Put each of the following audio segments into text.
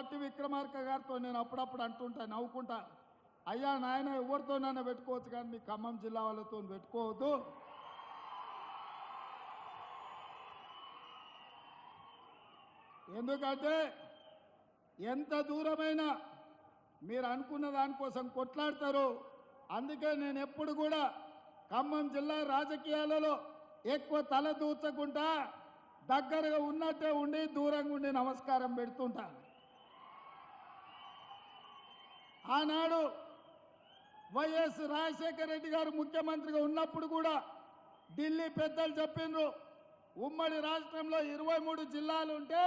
భట్టి విక్రమార్క గారితో నేను అప్పుడప్పుడు అంటుంటా, నవ్వుకుంటా, అయ్యా నాయన ఎవరితోనైనా పెట్టుకోవచ్చు కానీ మీ ఖమ్మం జిల్లా వాళ్ళతో పెట్టుకోవద్దు. ఎందుకంటే ఎంత దూరమైనా మీరు అనుకున్న దానికోసం కొట్లాడతారు. అందుకే నేను ఎప్పుడు కూడా ఖమ్మం జిల్లా రాజకీయాలలో ఎక్కువ తల దూర్చకుండా దగ్గరగా ఉన్నట్టే ఉండి దూరంగా ఉండి నమస్కారం పెడుతుంటాను. ఆనాడు వైఎస్ రాజశేఖర రెడ్డి గారు ముఖ్యమంత్రిగా ఉన్నప్పుడు కూడా ఢిల్లీ పెద్దలు చెప్పిండ్రు, ఉమ్మడి రాష్ట్రంలో 23 జిల్లాలు ఉంటే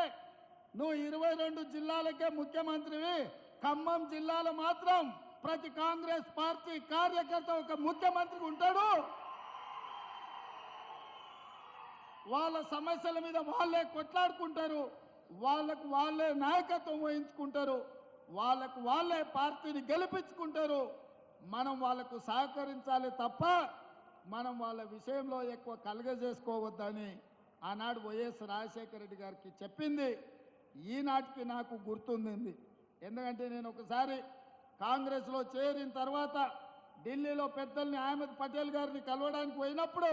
నువ్వు 22 జిల్లాలకే ముఖ్యమంత్రివి, ఖమ్మం జిల్లాలో మాత్రం ప్రతి కాంగ్రెస్ పార్టీ కార్యకర్త ఒక ముఖ్యమంత్రి ఉంటాడు, వాళ్ళ సమస్యల మీద వాళ్ళే కొట్లాడుకుంటారు, వాళ్ళకు వాళ్ళే నాయకత్వం వహించుకుంటారు, వాళ్ళకు వాళ్ళే పార్టీని గెలిపించుకుంటారు. మనం వాళ్ళకు సహకరించాలి తప్ప మనం వాళ్ళ విషయంలో ఎక్కువ కలగజేసుకోవద్దని ఆనాడు వైఎస్ రాజశేఖర రెడ్డి గారికి చెప్పింది ఈనాటికి నాకు గుర్తుంది. ఎందుకంటే నేను ఒకసారి కాంగ్రెస్లో చేరిన తర్వాత ఢిల్లీలో పెద్దల్ని అహ్మద్ పటేల్ గారిని కలవడానికి పోయినప్పుడు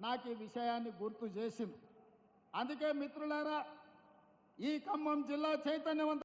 నాకు ఈ విషయాన్ని గుర్తు చేసింది. అందుకే మిత్రులారా, ఈ ఖమ్మం జిల్లా చైతన్యవంత